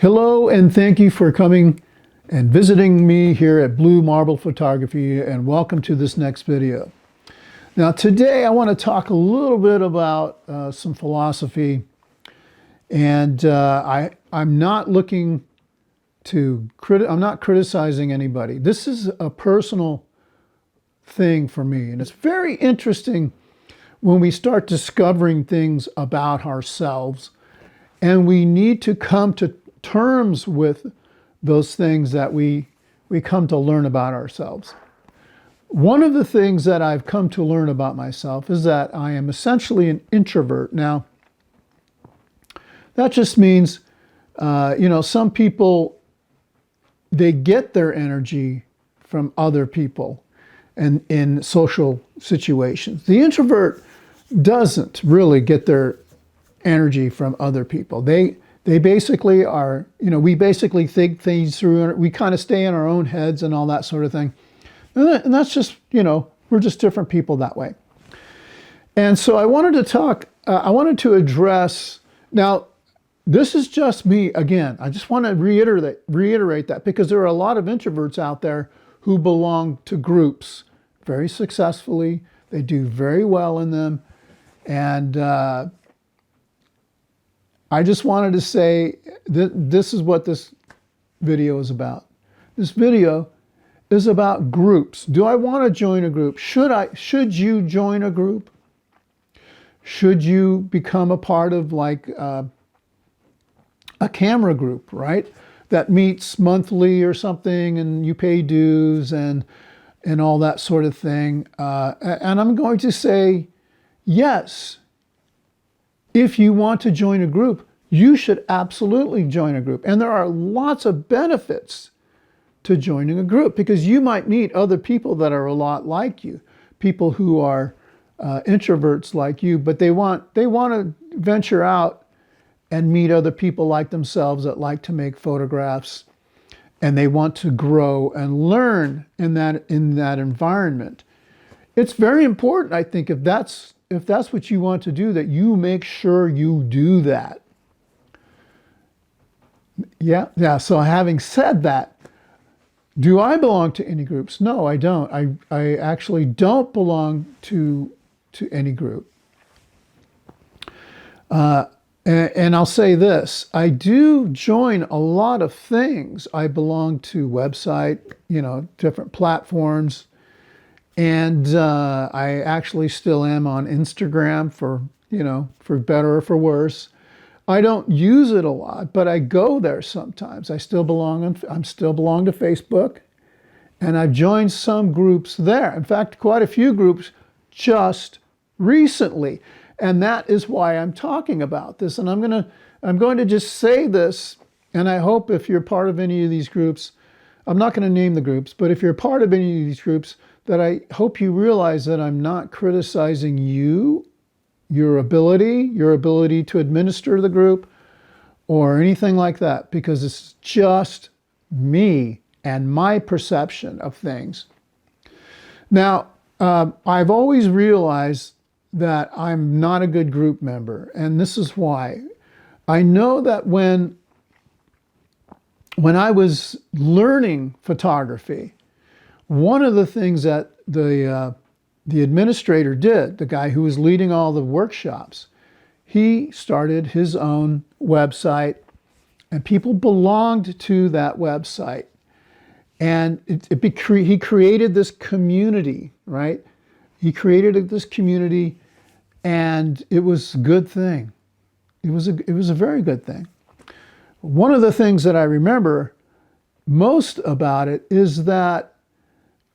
Hello, and thank you for coming and visiting me here at Blue Marble Photography, and welcome to this next video. Now today I want to talk a little bit about some philosophy, and I'm not looking to I'm not criticizing anybody. This is a personal thing for me, and it's very interesting when we start discovering things about ourselves, and we need to come to terms with those things that we come to learn about ourselves. One of the things that I've come to learn about myself is that I am essentially an introvert. Now, that just means, some people, they get their energy from other people and in social situations. The introvert doesn't really get their energy from other people. They basically are, we basically think things through, we kind of stay in our own heads and all that sort of thing. And that's just, we're just different people that way. And so I wanted to address, now, this is just me, again, I just want to reiterate that, because there are a lot of introverts out there who belong to groups very successfully. They do very well in them. And I just wanted to say that this is what this video is about. This video is about groups. Do I want to join a group? Should you join a group? Should you become a part of like a camera group, right? That meets monthly or something, and you pay dues and all that sort of thing. And I'm going to say yes. If you want to join a group, you should absolutely join a group. And there are lots of benefits to joining a group, because you might meet other people that are a lot like you, people who are introverts like you, but they want to venture out and meet other people like themselves that like to make photographs, and they want to grow and learn in that environment. It's very important, I think, if that's what you want to do, that you make sure you do that. Yeah. So having said that, do I belong to any groups? No, I don't. I actually don't belong to any group. And I'll say this, I do join a lot of things. I belong to website, different platforms. And I actually still am on Instagram for better or for worse. I don't use it a lot, but I go there sometimes. I still belong to Facebook, and I've joined some groups there. In fact, quite a few groups just recently. And that is why I'm talking about this. And I'm going to just say this, and I hope if you're part of any of these groups, I'm not going to name the groups, but if you're part of any of these groups, that I hope you realize that I'm not criticizing you, your ability to administer the group, or anything like that, because it's just me and my perception of things. Now, I've always realized that I'm not a good group member, and this is why. I know that when I was learning photography, one of the things that the administrator did, the guy who was leading all the workshops, he started his own website, and people belonged to that website. And he created this community, right? He created this community, and it was a good thing. It was a very good thing. One of the things that I remember most about it is that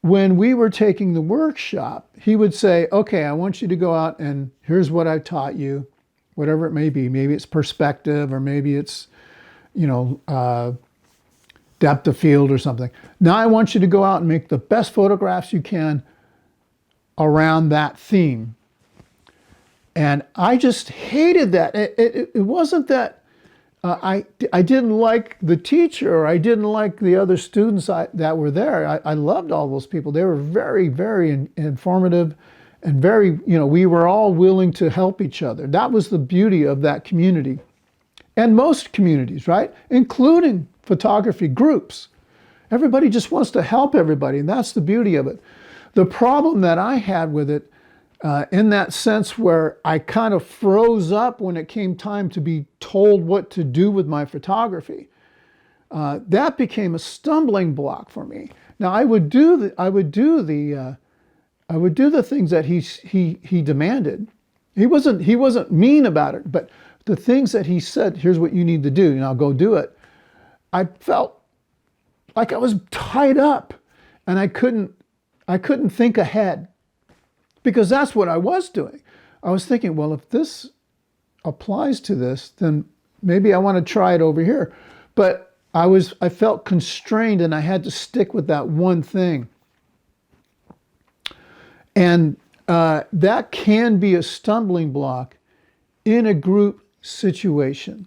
when we were taking the workshop, he would say, okay, I want you to go out and here's what I taught you, whatever it may be. Maybe it's perspective, or maybe it's, depth of field or something. Now I want you to go out and make the best photographs you can around that theme. And I just hated that. It wasn't that I didn't like the teacher, or I didn't like the other students that were there. I loved all those people. They were very, very informative, and very, we were all willing to help each other. That was the beauty of that community. And most communities, right? Including photography groups. Everybody just wants to help everybody, and that's the beauty of it. The problem that I had with it, in that sense where I kind of froze up when it came time to be told what to do with my photography, that became a stumbling block for me. Now I would do the things that he demanded. He wasn't mean about it, but the things that he said, here's what you need to do, and I'll go do it. I felt like I was tied up, and I couldn't think ahead, because that's what I was doing. I was thinking, well, if this applies to this, then maybe I want to try it over here. But I felt constrained, and I had to stick with that one thing. And that can be a stumbling block in a group situation.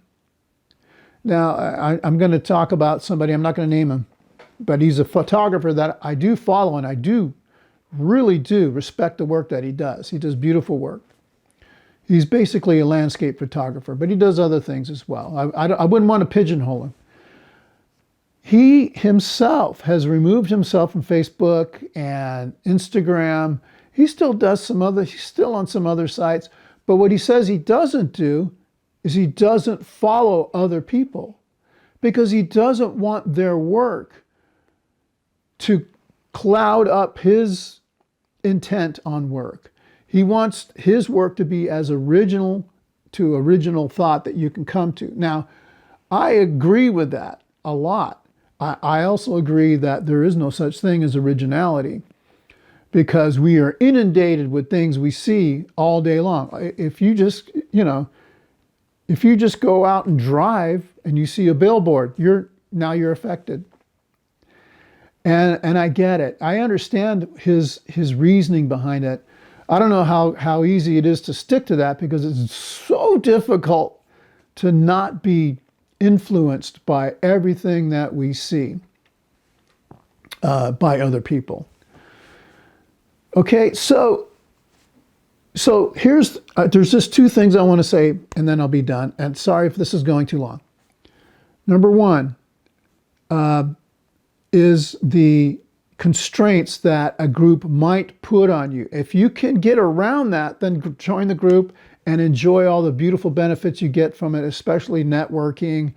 Now, I'm going to talk about somebody, I'm not going to name him, but he's a photographer that I do follow, and I really do respect the work that he does. He does beautiful work. He's basically a landscape photographer, but he does other things as well. I wouldn't want to pigeonhole him. He himself has removed himself from Facebook and Instagram. He still does he's still on some other sites, but what he says he doesn't do is he doesn't follow other people, because he doesn't want their work to cloud up his intent on work. He wants his work to be as original thought that you can come to. Now, I agree with that a lot. I also agree that there is no such thing as originality, because we are inundated with things we see all day long. If you just go out and drive and you see a billboard, you're affected. And I get it. I understand his reasoning behind it. I don't know how easy it is to stick to that, because it's so difficult to not be influenced by everything that we see by other people. Okay, so there's just two things I want to say, and then I'll be done. And sorry if this is going too long. Number one is the constraints that a group might put on you. If you can get around that, then join the group and enjoy all the beautiful benefits you get from it, especially networking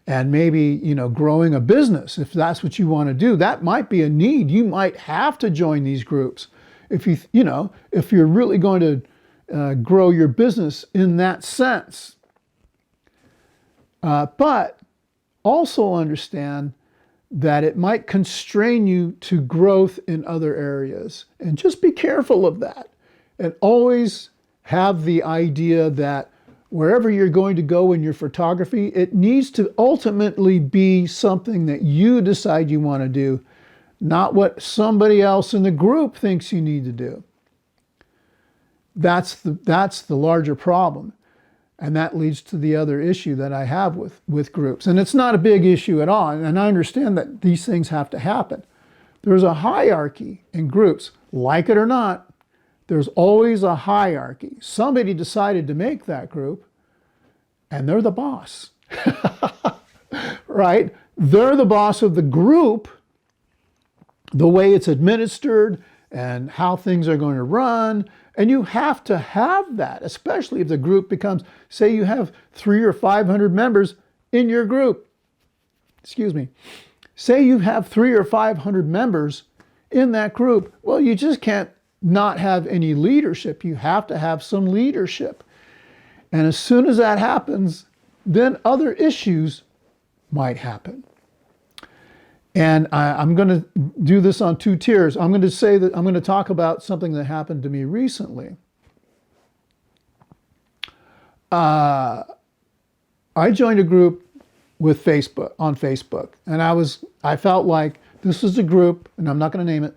and maybe, growing a business. If that's what you want to do, that might be a need. You might have to join these groups if if you're really going to grow your business in that sense. But also understand that it might constrain you to growth in other areas. And just be careful of that. And always have the idea that wherever you're going to go in your photography, it needs to ultimately be something that you decide you want to do, not what somebody else in the group thinks you need to do. That's the larger problem. And that leads to the other issue that I have with groups. And it's not a big issue at all. And I understand that these things have to happen. There's a hierarchy in groups. Like it or not, there's always a hierarchy. Somebody decided to make that group, and they're the boss. Right? They're the boss of the group, the way it's administered and how things are going to run. And you have to have that, especially if the group becomes, say you have 300 or 500 members in your group. Excuse me. Say you have 300 or 500 members in that group. Well, you just can't not have any leadership. You have to have some leadership. And as soon as that happens, then other issues might happen. And I'm going to do this on two tiers. I'm going to talk about something that happened to me recently. I joined a group with on Facebook, and I felt like this was a group, and I'm not going to name it.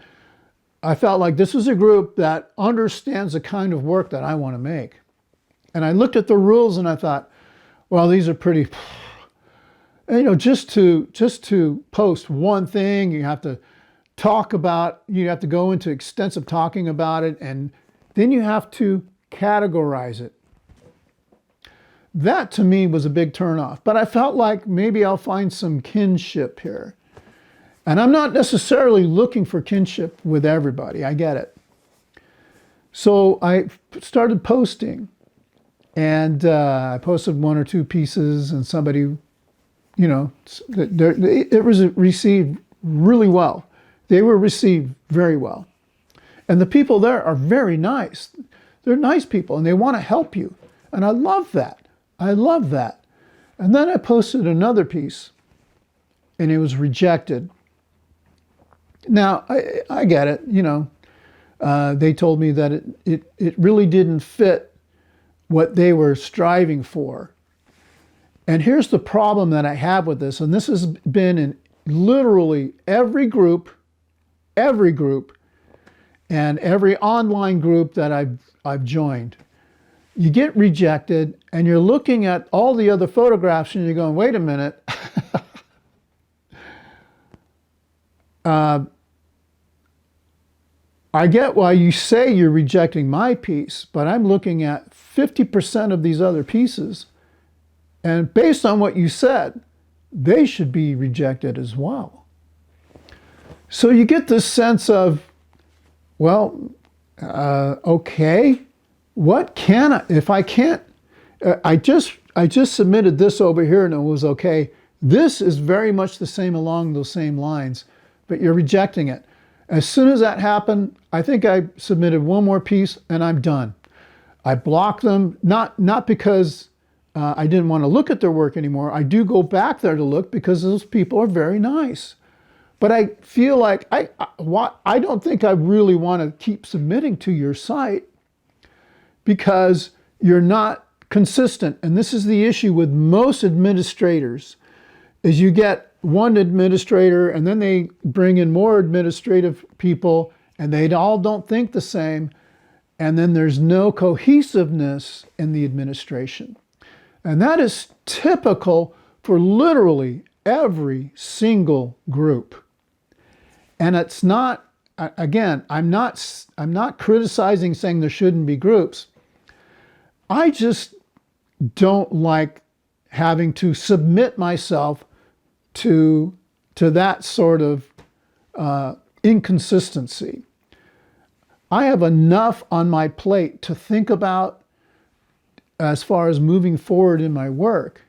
I felt like this was a group that understands the kind of work that I want to make. And I looked at the rules and I thought, well, these are pretty. Just to post one thing, you have to go into extensive talking about it, and then you have to categorize it. That to me was a big turnoff. But I felt like maybe I'll find some kinship here. And I'm not necessarily looking for kinship with everybody. I get it. So I started posting. And I posted 1 or 2 pieces, and somebody, you know, it was received really well. They were received very well. And the people there are very nice. They're nice people, and they want to help you. And I love that. I love that. And then I posted another piece, and it was rejected. Now, I get it, you know. They told me that it really didn't fit what they were striving for. And here's the problem that I have with this, and this has been in literally every group, and every online group that I've joined. You get rejected, and you're looking at all the other photographs, and you're going, wait a minute. I get why you say you're rejecting my piece, but I'm looking at 50% of these other pieces, and based on what you said, they should be rejected as well. So you get this sense of, well, okay, what can I, if I can't, I just submitted this over here and it was okay. This is very much the same along those same lines, but you're rejecting it. As soon as that happened, I think I submitted one more piece and I'm done. I blocked them, not because I didn't want to look at their work anymore. I do go back there to look because those people are very nice. But I feel like I don't think I really want to keep submitting to your site because you're not consistent. And this is the issue with most administrators, is you get one administrator and then they bring in more administrative people and they all don't think the same. And then there's no cohesiveness in the administration. And that is typical for literally every single group. And it's not, again, I'm not criticizing saying there shouldn't be groups. I just don't like having to submit myself to that sort of inconsistency. I have enough on my plate to think about as far as moving forward in my work.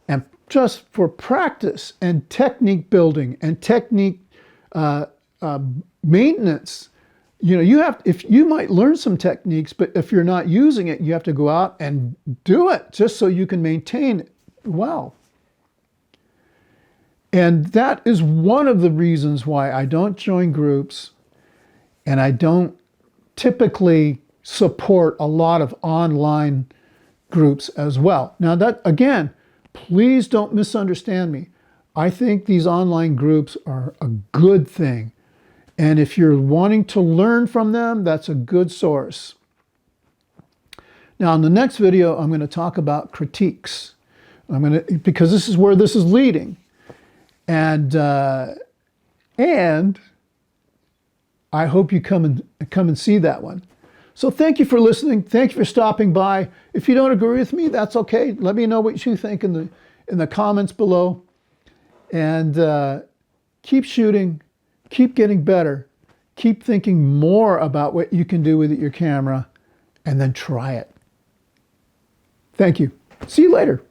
And just for practice and technique building and technique maintenance, you might learn some techniques, but if you're not using it, you have to go out and do it just so you can maintain it well. And that is one of the reasons why I don't join groups and I don't typically support a lot of online groups as well. Now that, again, please don't misunderstand me. I think these online groups are a good thing. And if you're wanting to learn from them, that's a good source. Now in the next video, I'm going to talk about critiques. Because this is where this is leading. And I hope you come and see that one. So thank you for listening. Thank you for stopping by. If you don't agree with me, that's okay. Let me know what you think in the comments below. And keep shooting, keep getting better, keep thinking more about what you can do with your camera, and then try it. Thank you. See you later.